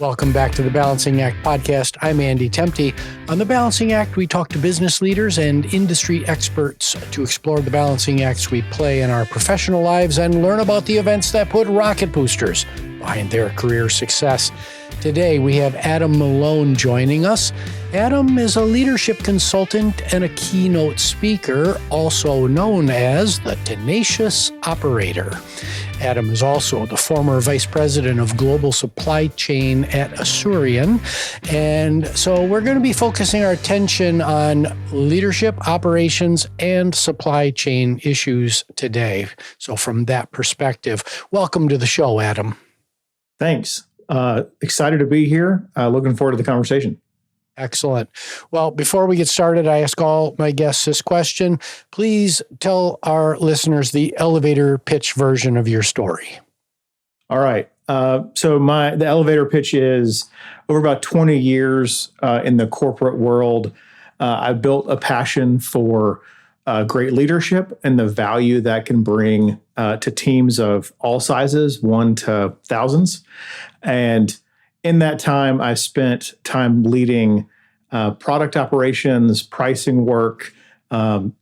Welcome back to the Balancing Act podcast. I'm Andy Temte. On the Balancing Act, we talk to business leaders and industry experts to explore the balancing acts we play in our professional lives and learn about the events that put rocket boosters behind their career success. Today, we have Adam Malone joining us. Adam is a leadership consultant and a keynote speaker, also known as the Tenacious Operator. Adam is also the former vice president of global supply chain at Asurion. And so we're going to be focusing our attention on leadership, operations, and supply chain issues today. So from that perspective, welcome to the show, Adam. Thanks. Excited to be here. Looking forward to the conversation. Excellent. Well, before we get started, I ask all my guests this question. Please tell our listeners the elevator pitch version of your story. All right. So the elevator pitch is over about 20 years in the corporate world. I built a passion for great leadership and the value that can bring to teams of all sizes, 1 to thousands. And in that time, I spent time leading product operations, pricing work,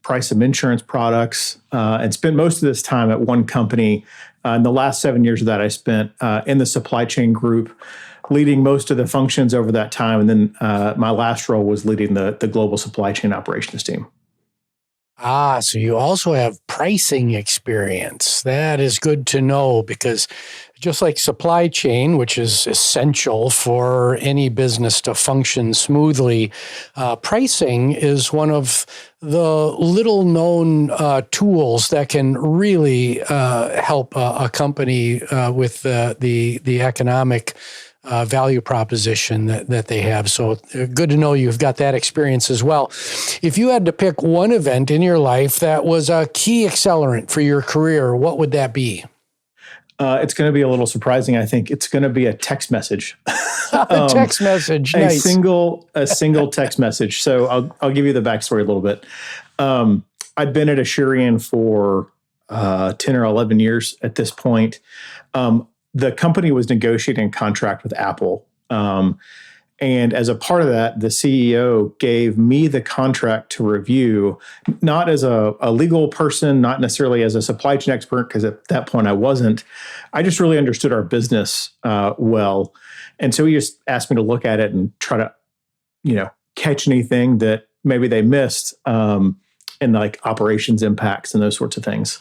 price of insurance products, and spent most of this time at one company. In the last 7 years of that, I spent in the supply chain group, leading most of the functions over that time. And then my last role was leading the global supply chain operations team. So you also have pricing experience. That is good to know because just like supply chain, which is essential for any business to function smoothly, pricing is one of the little known tools that can really help a company with the economic value proposition that they have. So good to know you've got that experience as well. If you had to pick one event in your life that was a key accelerant for your career, what would that be? It's going to be a little surprising. I think it's going to be a text message. A text message, nice. A single text message. So I'll give you the backstory a little bit. I'd been at Asurion for 10 or 11 years at this point. The company was negotiating a contract with Apple. And as a part of that, the CEO gave me the contract to review, not as a legal person, not necessarily as a supply chain expert, because at that point I wasn't. I just really understood our business well. And so he just asked me to look at it and try to, catch anything that maybe they missed in like operations impacts and those sorts of things.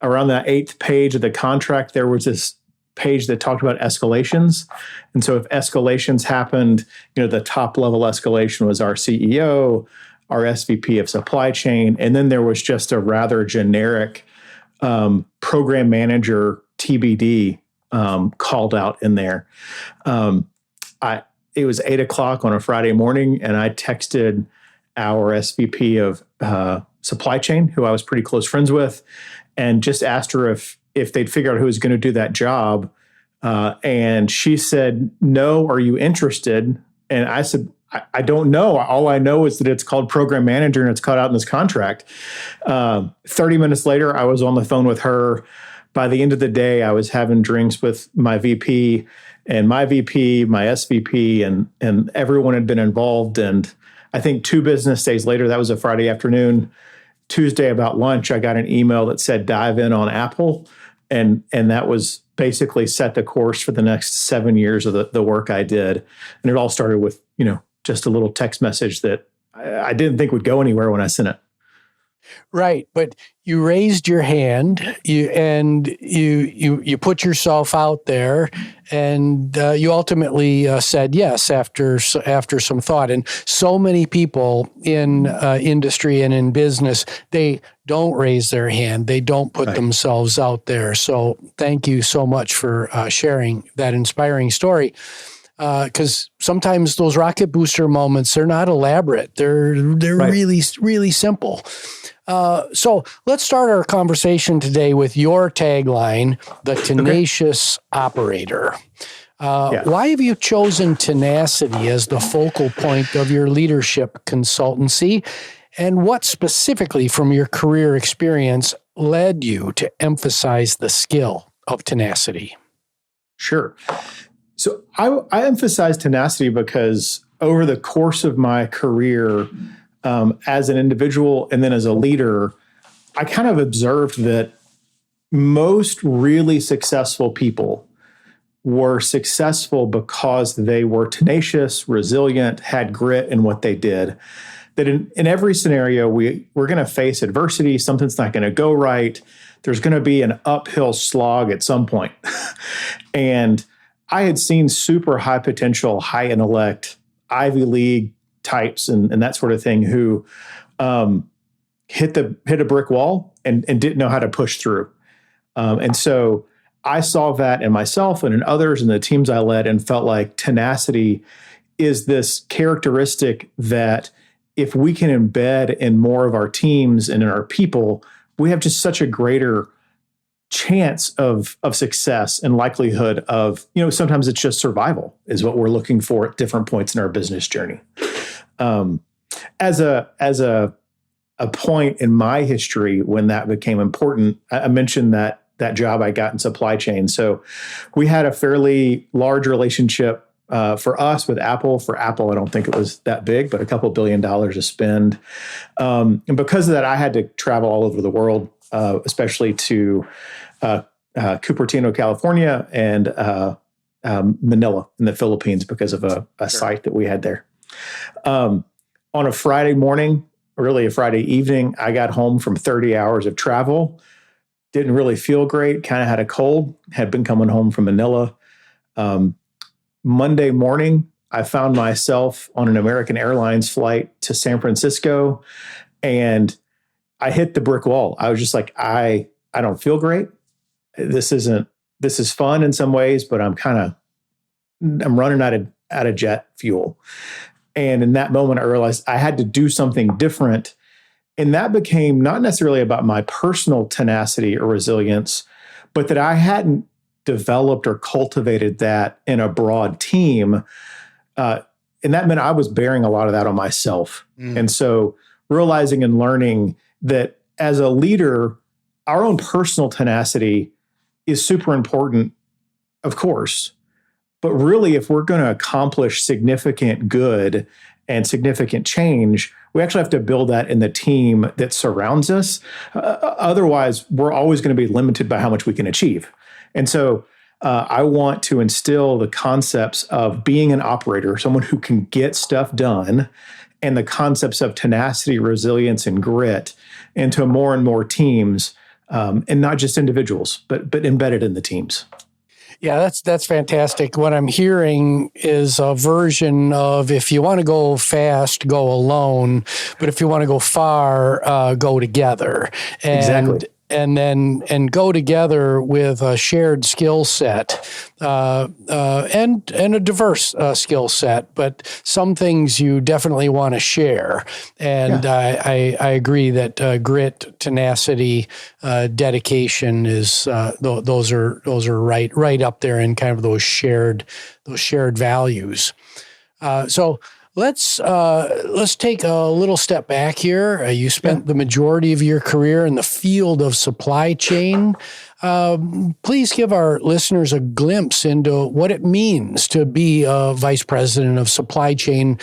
Around that 8th page of the contract, there was this page that talked about escalations. And so if escalations happened, the top level escalation was our CEO, our SVP of supply chain, and then there was just a rather generic program manager TBD called out in there. It was 8:00 on a Friday morning, and I texted our SVP of supply chain, who I was pretty close friends with, and just asked her if they'd figure out who was going to do that job. And she said, "No, are you interested?" And I said, I don't know. All I know is that it's called program manager and it's cut out in this contract. 30 minutes later, I was on the phone with her. By the end of the day, I was having drinks with my VP and my VP, my SVP, and everyone had been involved. And I think 2 business days later, that was a Friday afternoon, Tuesday about lunch, I got an email that said dive in on Apple. And that was basically set the course for the next 7 years of the work I did. And it all started with, just a little text message that I didn't think would go anywhere when I sent it. Right. But you raised your hand you put yourself out there and you ultimately said yes after some thought. And so many people in industry and in business, they don't raise their hand. They don't put themselves out there. So thank you so much for sharing that inspiring story. Because sometimes those rocket booster moments, they're not elaborate. They're really, really simple. So let's start our conversation today with your tagline, the Tenacious Operator. Why have you chosen tenacity as the focal point of your leadership consultancy? And what specifically from your career experience led you to emphasize the skill of tenacity? Sure. So I emphasize tenacity because over the course of my career, as an individual and then as a leader, I kind of observed that most really successful people were successful because they were tenacious, resilient, had grit in what they did. That in every scenario, we're going to face adversity. Something's not going to go right. There's going to be an uphill slog at some point. And I had seen super high potential, high intellect, Ivy League types and that sort of thing who hit a brick wall and didn't know how to push through. And so I saw that in myself and in others and the teams I led and felt like tenacity is this characteristic that if we can embed in more of our teams and in our people, we have just such a greater chance of success and likelihood of, sometimes it's just survival is what we're looking for at different points in our business journey. As a point in my history when that became important, I mentioned that job I got in supply chain. So we had a fairly large relationship for us with Apple. For Apple, I don't think it was that big, but a couple $1 billion to spend. And because of that, I had to travel all over the world, especially to Cupertino, California, and Manila in the Philippines because of a site that we had there. On a Friday morning, really a Friday evening, I got home from 30 hours of travel. Didn't really feel great, kind of had a cold, had been coming home from Manila. Monday morning, I found myself on an American Airlines flight to San Francisco, and I hit the brick wall. I was just like, I don't feel great. This is fun in some ways, but I'm running out of jet fuel. And in that moment, I realized I had to do something different. And that became not necessarily about my personal tenacity or resilience, but that I hadn't developed or cultivated that in a broad team. And that meant I was bearing a lot of that on myself. And so realizing and learning that as a leader, our own personal tenacity is super important, of course. But really, if we're going to accomplish significant good and significant change, we actually have to build that in the team that surrounds us. Otherwise, we're always going to be limited by how much we can achieve. And so I want to instill the concepts of being an operator, someone who can get stuff done, and the concepts of tenacity, resilience, and grit into more and more teams, and not just individuals, but embedded in the teams. Yeah, that's fantastic. What I'm hearing is a version of if you want to go fast, go alone, but if you want to go far, go together. Exactly. And go together with a shared skill set and a diverse skill set, but some things you definitely want to share. And I agree that grit, tenacity, dedication is those are right up there in kind of those shared values. So let's take a little step back here. You spent the majority of your career in the field of supply chain. Please give our listeners a glimpse into what it means to be a vice president of supply chain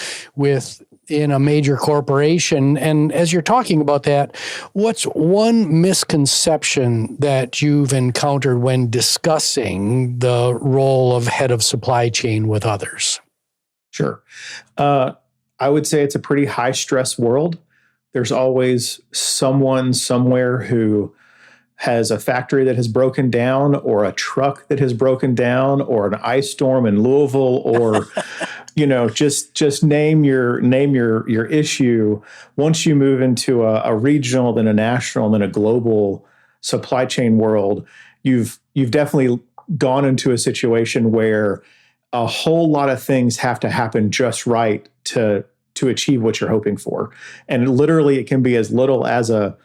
in a major corporation. And as you're talking about that, what's one misconception that you've encountered when discussing the role of head of supply chain with others? Sure. I would say it's a pretty high stress world. There's always someone somewhere who has a factory that has broken down, or a truck that has broken down, or an ice storm in Louisville, or just name your issue. Once you move into a regional, then a national, then a global supply chain world, you've definitely gone into a situation where a whole lot of things have to happen just right to achieve what you're hoping for. And literally, it can be as little as a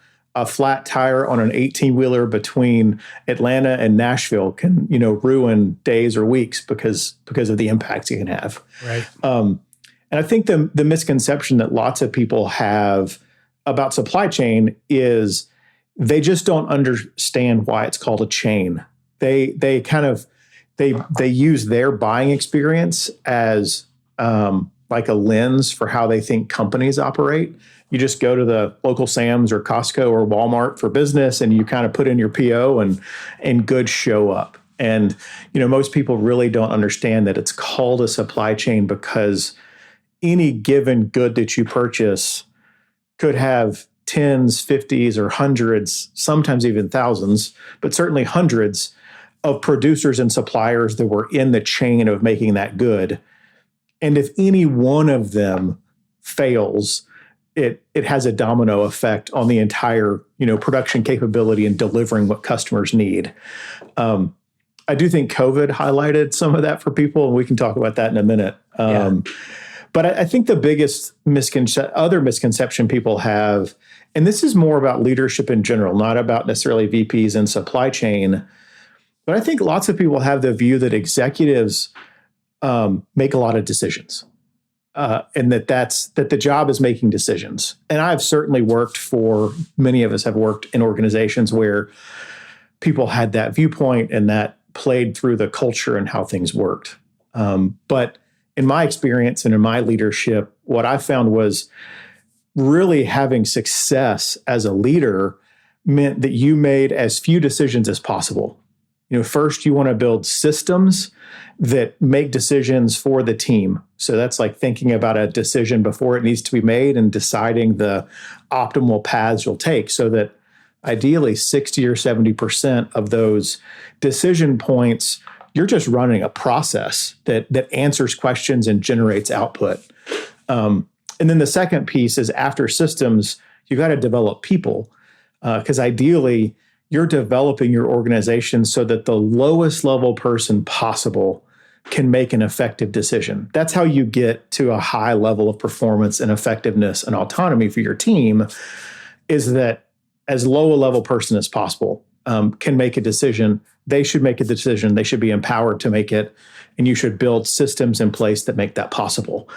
flat tire on an 18-wheeler between Atlanta and Nashville can, ruin days or weeks because of the impacts you can have. Right. And I think the misconception that lots of people have about supply chain is they just don't understand why it's called a chain. They they use their buying experience as like a lens for how they think companies operate. You just go to the local Sam's or Costco or Walmart for business, and you kind of put in your PO, and goods show up. And most people really don't understand that it's called a supply chain because any given good that you purchase could have tens, 50s, or hundreds, sometimes even thousands, but certainly hundreds of producers and suppliers that were in the chain of making that good. And if any one of them fails, it has a domino effect on the entire, production capability and delivering what customers need. I do think COVID highlighted some of that for people, and we can talk about that in a minute. But I think the biggest other misconception people have, and this is more about leadership in general, not about necessarily VPs and supply chain, but I think lots of people have the view that executives make a lot of decisions. And that the job is making decisions. And I've certainly many of us have worked in organizations where people had that viewpoint and that played through the culture and how things worked. But in my experience and in my leadership, what I found was really having success as a leader meant that you made as few decisions as possible. First, you want to build systems that make decisions for the team. So that's like thinking about a decision before it needs to be made and deciding the optimal paths you'll take so that ideally 60 or 70% of those decision points, you're just running a process that answers questions and generates output. And then the second piece is after systems, you got to develop people because ideally you're developing your organization so that the lowest level person possible can make an effective decision. That's how you get to a high level of performance and effectiveness and autonomy for your team, is that as low a level person as possible can make a decision. They should make a decision. They should be empowered to make it. And you should build systems in place that make that possible.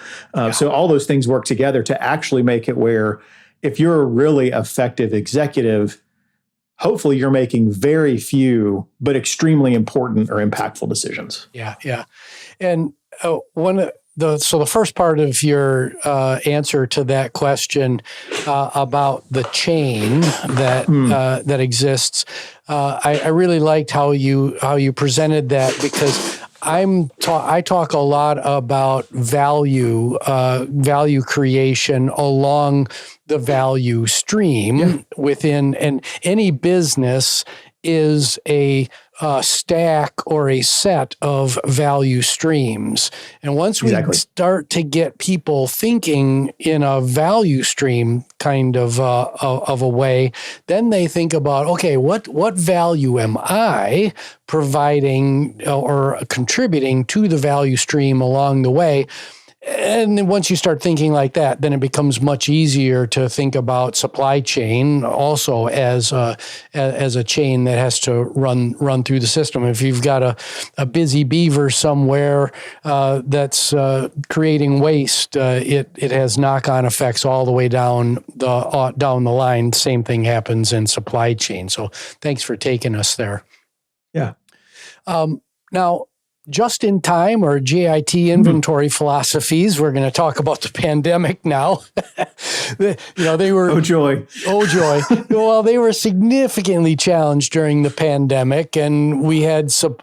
So all those things work together to actually make it where if you're a really effective executive, hopefully you're making very few, but extremely important or impactful decisions. Yeah. And the first part of your answer to that question about the chain that exists, I really liked how you presented that, because I talk a lot about value creation along the value stream within, and any business is a stack or a set of value streams. And once we start to get people thinking in a value stream kind of a way, then they think about, okay, what value am I providing or contributing to the value stream along the way? And then once you start thinking like that, then it becomes much easier to think about supply chain also as a chain that has to run through the system. If you've got a busy beaver somewhere that's creating waste, it has knock-on effects all the way down the line. Same thing happens in supply chain. So thanks for taking us there. Yeah. Now, just in time or JIT inventory philosophies. We're going to talk about the pandemic now. They were, oh joy. Well, they were significantly challenged during the pandemic, and we had some.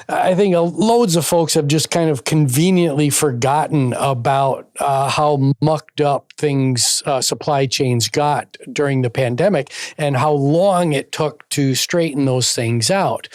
I think loads of folks have just kind of conveniently forgotten about how mucked up things supply chains got during the pandemic and how long it took to straighten those things out.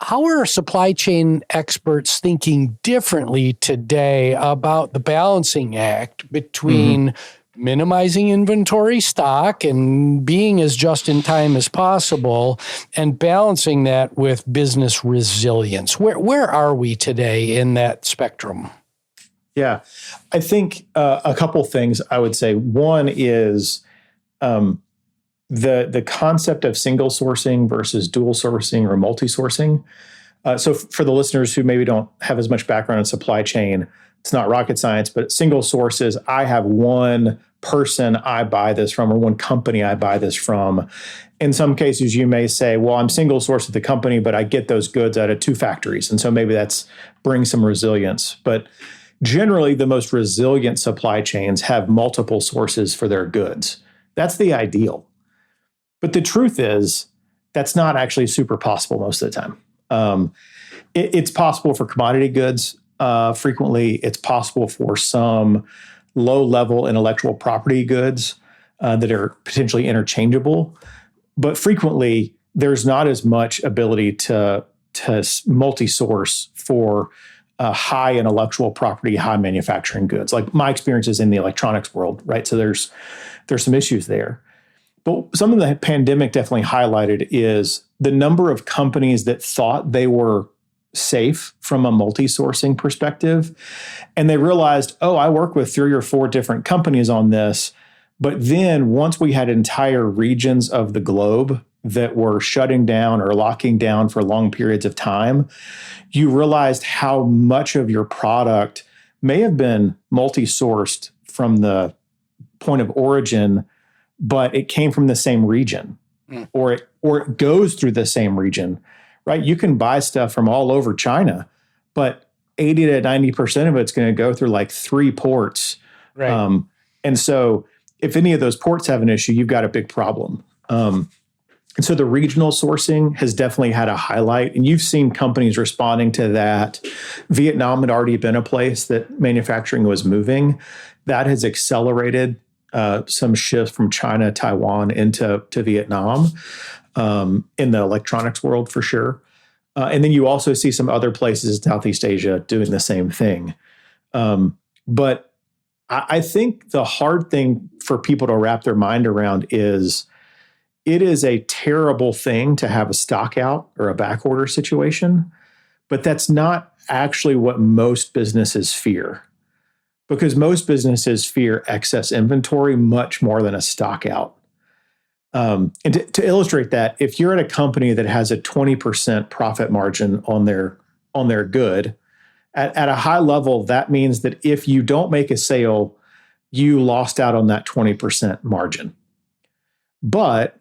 How are supply chain experts thinking differently today about the balancing act between minimizing inventory stock and being as just in time as possible and balancing that with business resilience? Where are we today in that spectrum? Yeah, I think a couple things I would say. One is the concept of single sourcing versus dual sourcing or multi-sourcing. So for the listeners who maybe don't have as much background in supply chain, It's not rocket science, but single sources. I have one person I buy this from or one company I buy this from. In some cases, you may say, well, I'm single source with the company, but I get those goods out of two factories. And so maybe that's brings some resilience. But generally, the most resilient supply chains have multiple sources for their goods. That's the ideal. But the truth is, that's not actually super possible most of the time. It's possible for commodity goods. Frequently, it's possible for some low-level intellectual property goods that are potentially interchangeable. But frequently, there's not as much ability to multi-source for high intellectual property, high manufacturing goods. Like my experience is in the electronics world, right? So there's some issues there. But something the pandemic definitely highlighted is the number of companies that thought they were safe from a multi-sourcing perspective. And they realized, oh, I work with 3 or 4 different companies on this. But then once we had entire regions of the globe that were shutting down or locking down for long periods of time, you realized how much of your product may have been multi-sourced from the point of origin, but it came from the same region, or it goes through the same region, right? You can buy stuff from all over China, but 80 to 90% of it's going to go through like 3 ports. Right. And so if any of those ports have an issue, you've got a big problem. And so the regional sourcing has definitely had a highlight, and you've seen companies responding to that. Vietnam had already been a place that manufacturing was moving. That has accelerated some shifts from China, Taiwan into Vietnam in the electronics world for sure. And then you also see some other places in Southeast Asia doing the same thing. But I think the hard thing for people to wrap their mind around is it is a terrible thing to have a stock out or a back order situation, but that's not actually what most businesses fear, because most businesses fear excess inventory much more than a stock out. And to illustrate that, if you're at a company that has a 20% profit margin on their good, at a high level, that means that if you don't make a sale, you lost out on that 20% margin. But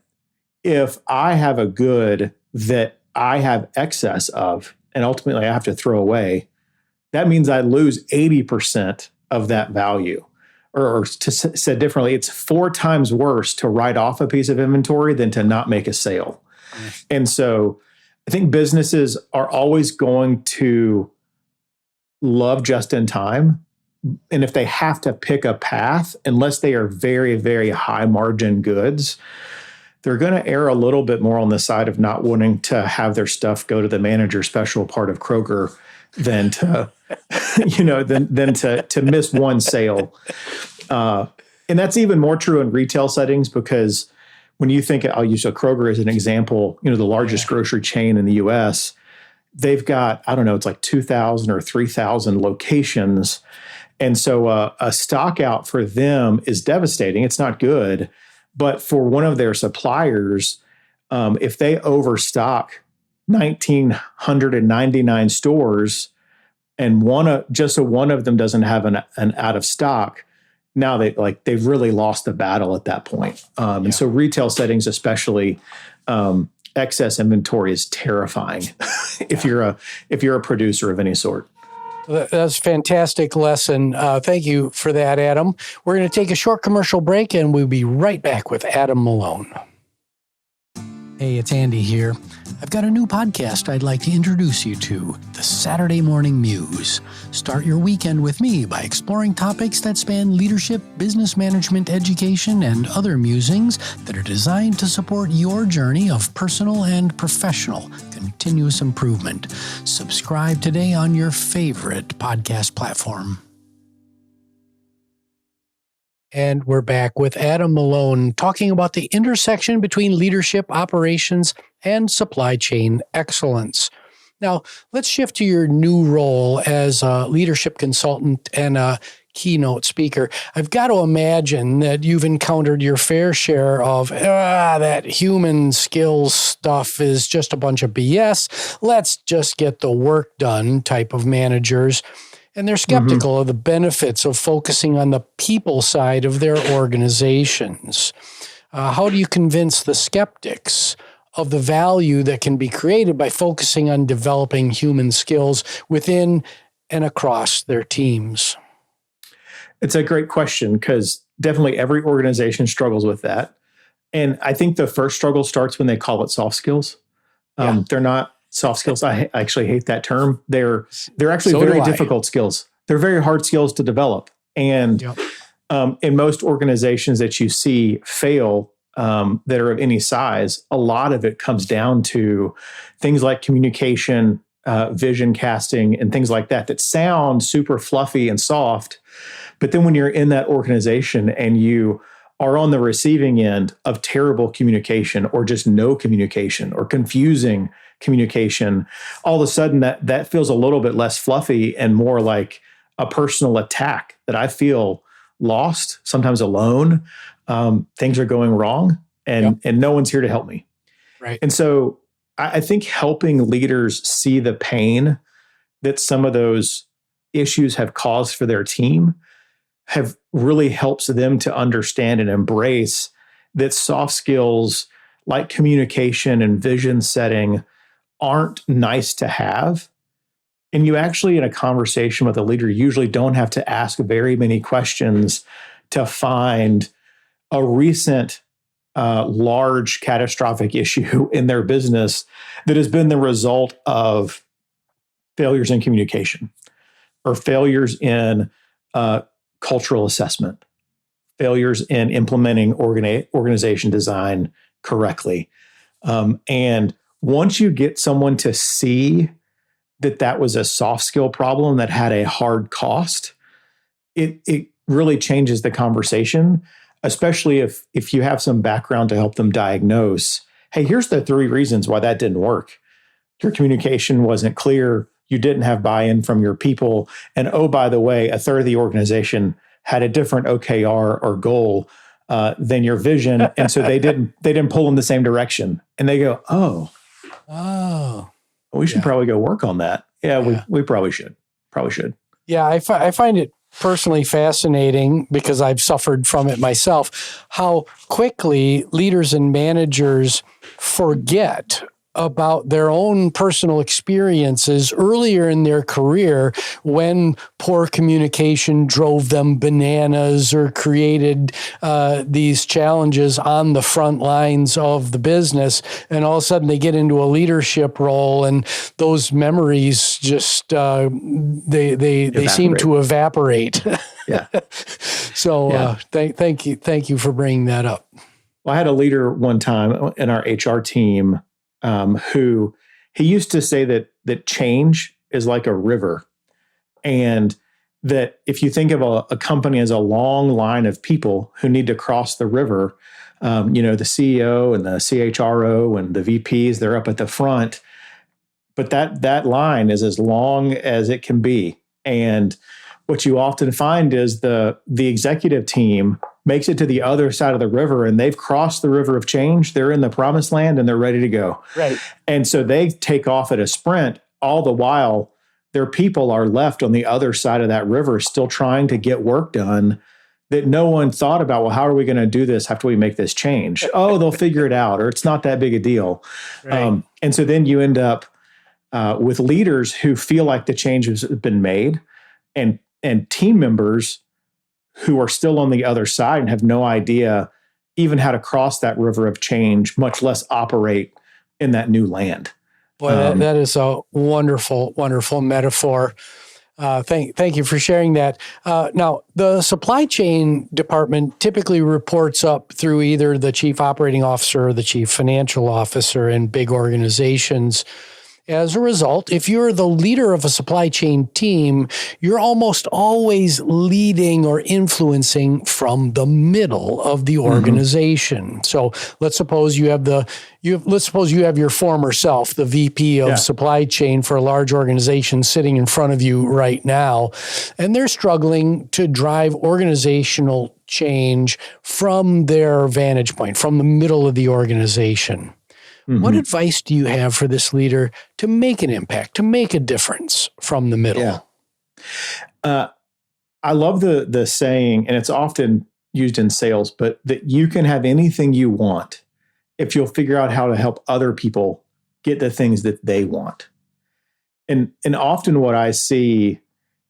if I have a good that I have excess of, and ultimately I have to throw away, that means I lose 80% of that value. Or said differently, it's 4 times worse to write off a piece of inventory than to not make a sale. And so I think businesses are always going to love just in time. And if they have to pick a path, unless they are very, very high margin goods, they're going to err a little bit more on the side of not wanting to have their stuff go to the manager special part of Kroger than to, than to miss one sale. And that's even more true in retail settings, because when you think, I'll use a Kroger as an example, the largest grocery chain in the US, they've got, I don't know, it's like 2,000 or 3,000 locations. And so a stock out for them is devastating. It's not good. But for one of their suppliers, if they overstock 1,999 stores and just one of them doesn't have an out of stock, now they've really lost the battle at that point. And so retail settings, especially, excess inventory is terrifying if you're a producer of any sort. That's a fantastic lesson. Thank you for that, Adam. We're going to take a short commercial break, and we'll be right back with Adam Malone. Hey, it's Andy here. I've got a new podcast I'd like to introduce you to, The Saturday Morning Muse. Start your weekend with me by exploring topics that span leadership, business management, education, and other musings that are designed to support your journey of personal and professional continuous improvement. Subscribe today on your favorite podcast platform. And we're back with Adam Malone talking about the intersection between leadership, operations, and supply chain excellence. Now, let's shift to your new role as a leadership consultant and a keynote speaker. I've got to imagine that you've encountered your fair share of that human skills stuff is just a bunch of BS. Let's just get the work done type of managers. And they're skeptical of the benefits of focusing on the people side of their organizations. How do you convince the skeptics of the value that can be created by focusing on developing human skills within and across their teams? It's a great question because definitely every organization struggles with that. And I think the first struggle starts when they call it soft skills. They're not soft skills. I actually hate that term. They're actually very difficult skills. They're very hard skills to develop. And in most organizations that you see fail that are of any size, a lot of it comes down to things like communication, vision casting, and things like that sound super fluffy and soft. But then when you're in that organization and you are on the receiving end of terrible communication or just no communication or confusing communication, all of a sudden that feels a little bit less fluffy and more like a personal attack that I feel lost, sometimes alone. Things are going wrong and no one's here to help me. Right. And so I think helping leaders see the pain that some of those issues have caused for their team have really helps them to understand and embrace that soft skills like communication and vision setting aren't nice to have. And you actually, in a conversation with a leader, usually don't have to ask very many questions to find a recent large catastrophic issue in their business that has been the result of failures in communication or failures in cultural assessment, failures in implementing organization design correctly. And once you get someone to see that was a soft skill problem that had a hard cost, it really changes the conversation, especially if you have some background to help them diagnose, hey, here's the 3 reasons why that didn't work. Your communication wasn't clear. You didn't have buy-in from your people. And oh, by the way, a third of the organization had a different OKR or goal than your vision. And so they didn't pull in the same direction. And they go, oh, we should probably go work on that. Yeah, we probably should. Yeah, I find it personally fascinating because I've suffered from it myself, how quickly leaders and managers forget about their own personal experiences earlier in their career when poor communication drove them bananas or created these challenges on the front lines of the business. And all of a sudden they get into a leadership role and those memories just, they seem to evaporate. Yeah. So thank you for bringing that up. Well, I had a leader one time in our HR team who he used to say that change is like a river, and that if you think of a company as a long line of people who need to cross the river, the CEO and the CHRO and the VPs, they're up at the front, but that line is as long as it can be. And what you often find is the executive team makes it to the other side of the river and they've crossed the river of change. They're in the promised land and they're ready to go. Right. And so they take off at a sprint. All the while, their people are left on the other side of that river, still trying to get work done that no one thought about. Well, how are we going to do this after we make this change? Oh, they'll figure it out, or it's not that big a deal. Right. And so then you end up with leaders who feel like the change has been made, and team members who are still on the other side and have no idea even how to cross that river of change, much less operate in that new land. Boy, that is a wonderful, wonderful metaphor. Thank you for sharing that. Now, the supply chain department typically reports up through either the chief operating officer or the chief financial officer in big organizations. As a result, if you're the leader of a supply chain team, you're almost always leading or influencing from the middle of the organization. Mm-hmm. So let's suppose you have your former self, the VP of supply chain for a large organization sitting in front of you right now, and they're struggling to drive organizational change from their vantage point, from the middle of the organization. Mm-hmm. What advice do you have for this leader to make an impact, to make a difference from the middle? Yeah. I love the saying, and it's often used in sales, but that you can have anything you want if you'll figure out how to help other people get the things that they want. And often what I see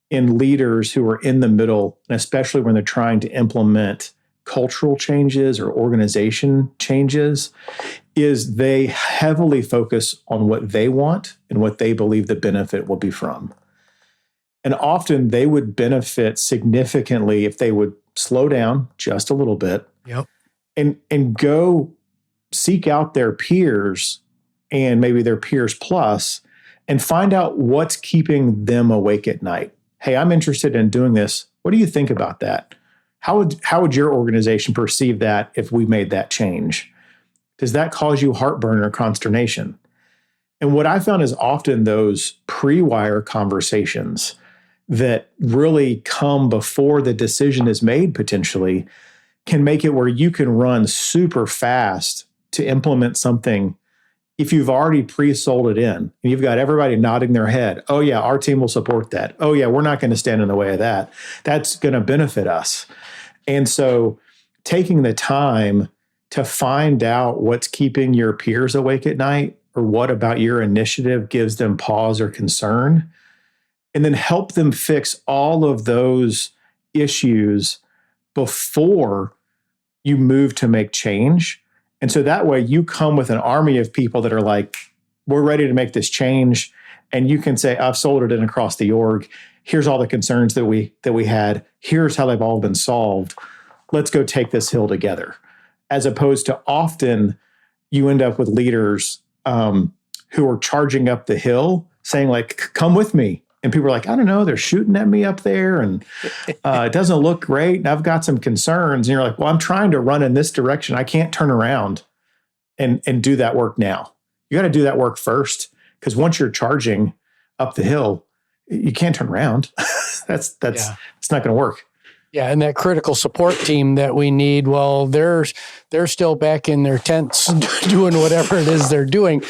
in leaders who are in the middle, and especially when they're trying to implement cultural changes or organization changes, is they heavily focus on what they want and what they believe the benefit will be from. And often they would benefit significantly if they would slow down just a little bit, Yep. and go seek out their peers and maybe their peers plus and find out what's keeping them awake at night. Hey, I'm interested in doing this. What do you think about that? How would your organization perceive that if we made that change? Does that cause you heartburn or consternation? And what I found is often those pre-wire conversations that really come before the decision is made potentially can make it where you can run super fast to implement something if you've already pre-sold it in and you've got everybody nodding their head. Oh yeah, our team will support that. Oh yeah, we're not going to stand in the way of that. That's going to benefit us. And so taking the time to find out what's keeping your peers awake at night, or what about your initiative gives them pause or concern, and then help them fix all of those issues before you move to make change. And so that way you come with an army of people that are like, we're ready to make this change. And you can say, I've sold it in across the org. Here's all the concerns that we had. Here's how they've all been solved. Let's go take this hill together. As opposed to often you end up with leaders who are charging up the hill saying like, come with me. And people are like, I don't know, they're shooting at me up there and it doesn't look great. And I've got some concerns. And you're like, well, I'm trying to run in this direction. I can't turn around and do that work now. You got to do that work first, because once you're charging up the hill, you can't turn around. It's not going to work. Yeah, and that critical support team that we need, well, they're still back in their tents doing whatever it is they're doing.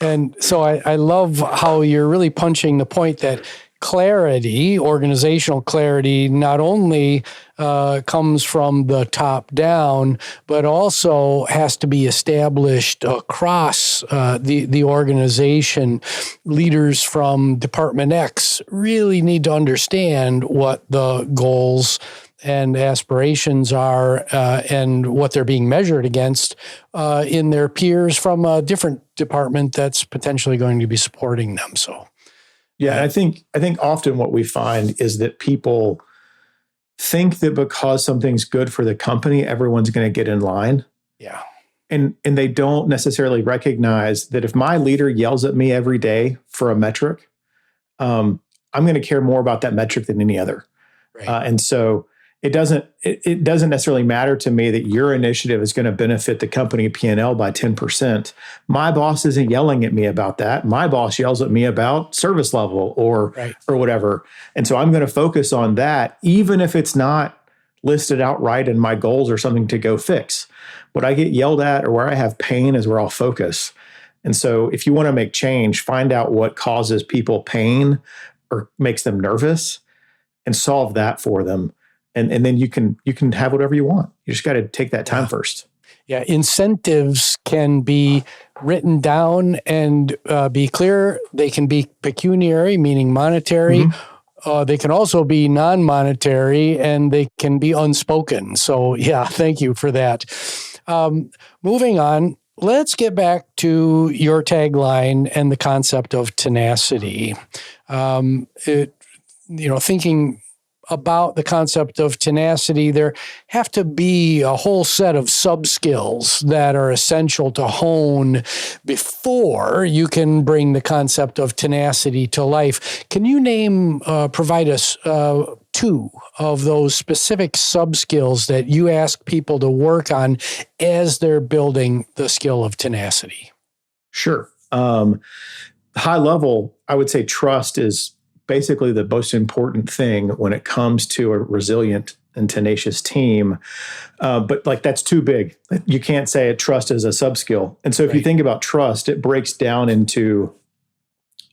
And so I love how you're really punching the point that clarity, organizational clarity, not only comes from the top down, but also has to be established across the organization. Leaders from Department X really need to understand what the goals and aspirations are and what they're being measured against in their peers from a different department that's potentially going to be supporting them. So, yeah, I think often what we find is that people think that because something's good for the company, everyone's going to get in line. Yeah. And they don't necessarily recognize that if my leader yells at me every day for a metric, I'm going to care more about that metric than any other. Right. And so it doesn't necessarily matter to me that your initiative is going to benefit the company P&L by 10%. My boss isn't yelling at me about that. My boss yells at me about service level or whatever. And so I'm going to focus on that, even if it's not listed outright in my goals or something to go fix. What I get yelled at or where I have pain is where I'll focus. And so if you want to make change, find out what causes people pain or makes them nervous and solve that for them. And then you can have whatever you want. You just got to take that time first. Yeah, incentives can be written down and be clear. They can be pecuniary, meaning monetary. Mm-hmm. They can also be non-monetary, and they can be unspoken. So, yeah, thank you for that. Moving on, let's get back to your tagline and the concept of tenacity. Thinking about the concept of tenacity, there have to be a whole set of sub-skills that are essential to hone before you can bring the concept of tenacity to life. Can you provide us two of those specific sub-skills that you ask people to work on as they're building the skill of tenacity? Sure. High level, I would say trust is basically the most important thing when it comes to a resilient and tenacious team. But that's too big. You can't say trust is a sub-skill. And so if you think about trust, it breaks down into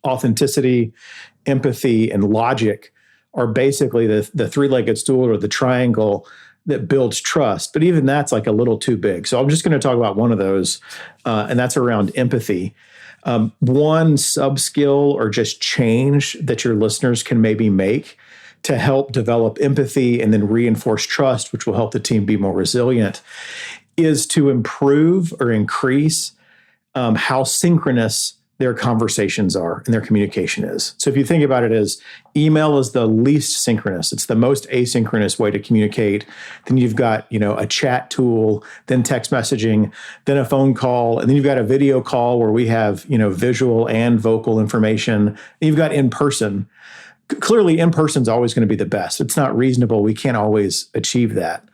authenticity, empathy, and logic, are basically the three-legged stool or the triangle that builds trust. But even that's like a little too big. So I'm just going to talk about one of those, and that's around empathy. One sub-skill or just change that your listeners can maybe make to help develop empathy and then reinforce trust, which will help the team be more resilient, is to improve or increase how synchronous their conversations are and their communication is. So if you think about it as email is the least synchronous, it's the most asynchronous way to communicate. Then you've got, a chat tool, then text messaging, then a phone call, and then you've got a video call where we have, visual and vocal information. And you've got in person. Clearly, in person is always going to be the best. It's not reasonable. We can't always achieve that.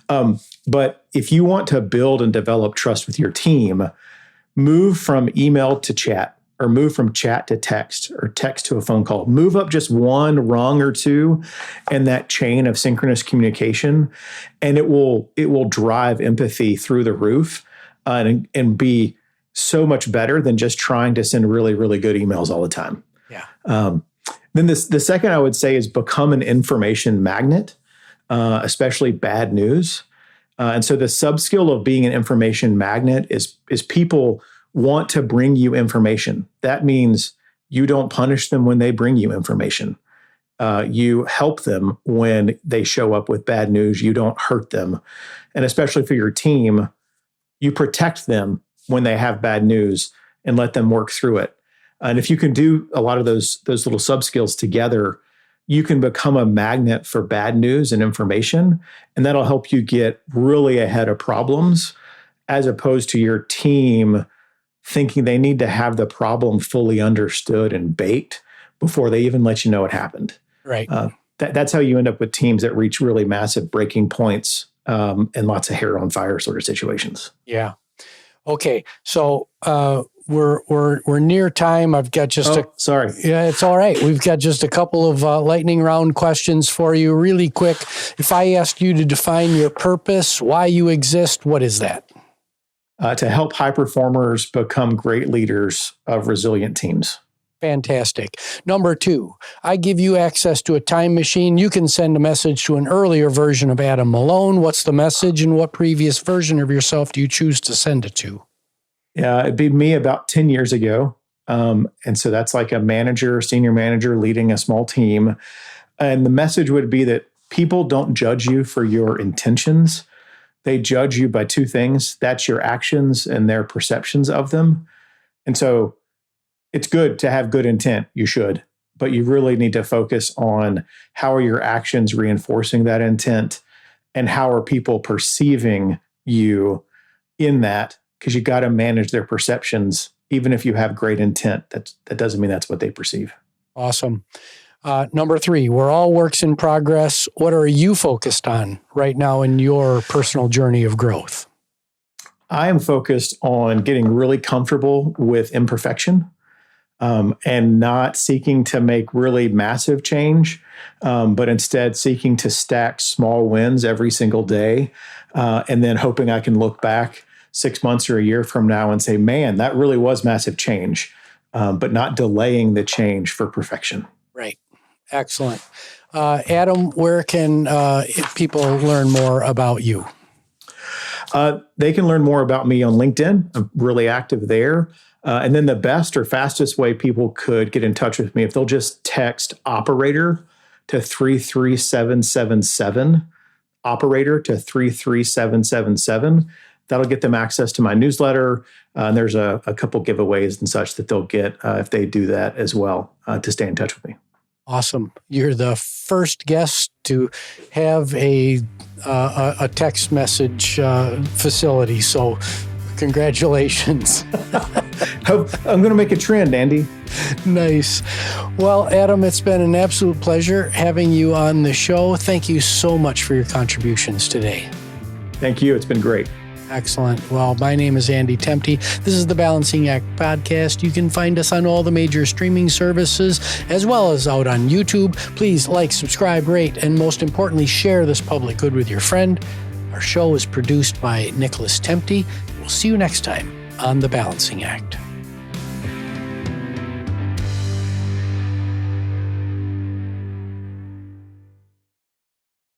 But if you want to build and develop trust with your team, move from email to chat, or move from chat to text, or text to a phone call. Move up just one rung or two in that chain of synchronous communication, and it will drive empathy through the roof, and be so much better than just trying to send really, really good emails all the time. Yeah. Then the second I would say is become an information magnet, especially bad news. And so the sub-skill of being an information magnet is people want to bring you information. That means you don't punish them when they bring you information. You help them when they show up with bad news. You don't hurt them. And especially for your team, you protect them when they have bad news and let them work through it. And if you can do a lot of those little sub-skills together, you can become a magnet for bad news and information, and that'll help you get really ahead of problems, as opposed to your team thinking they need to have the problem fully understood and baked before they even let you know it happened. Right. That's how you end up with teams that reach really massive breaking points, and lots of hair on fire sort of situations. Yeah. Okay. So we're near time. I've got just sorry. Yeah, it's all right. We've got just a couple of lightning round questions for you really quick. If I asked you to define your purpose, why you exist, what is that? To help high performers become great leaders of resilient teams. Fantastic. Number 2, I give you access to a time machine. You can send a message to an earlier version of Adam Malone. What's the message, and what previous version of yourself do you choose to send it to? Yeah, it'd be me about 10 years ago. And so that's like a manager, senior manager leading a small team. And the message would be that people don't judge you for your intentions. They judge you by 2 things. That's your actions and their perceptions of them. And so it's good to have good intent. You should, but you really need to focus on how are your actions reinforcing that intent, and how are people perceiving you in that, because you got to manage their perceptions. Even if you have great intent, that doesn't mean that's what they perceive. Awesome. Number 3, we're all works in progress. What are you focused on right now in your personal journey of growth? I am focused on getting really comfortable with imperfection, and not seeking to make really massive change, but instead seeking to stack small wins every single day, and then hoping I can look back 6 months or a year from now and say, man, that really was massive change, but not delaying the change for perfection. Right. Excellent. Adam, where can people learn more about you? They can learn more about me on LinkedIn. I'm really active there. And then the best or fastest way people could get in touch with me, if they'll just text operator to 33777, operator to 33777. That'll get them access to my newsletter. And there's a couple giveaways and such that they'll get if they do that as well, to stay in touch with me. Awesome. You're the first guest to have a text message facility. So congratulations. I'm going to make a trend, Andy. Nice. Well, Adam, it's been an absolute pleasure having you on the show. Thank you so much for your contributions today. Thank you. It's been great. Excellent. Well, my name is Andy Temte. This is the Balancing Act podcast. You can find us on all the major streaming services, as well as out on YouTube. Please like, subscribe, rate, and most importantly, share this public good with your friend. Our show is produced by Nicholas Temte. We'll see you next time on the Balancing Act.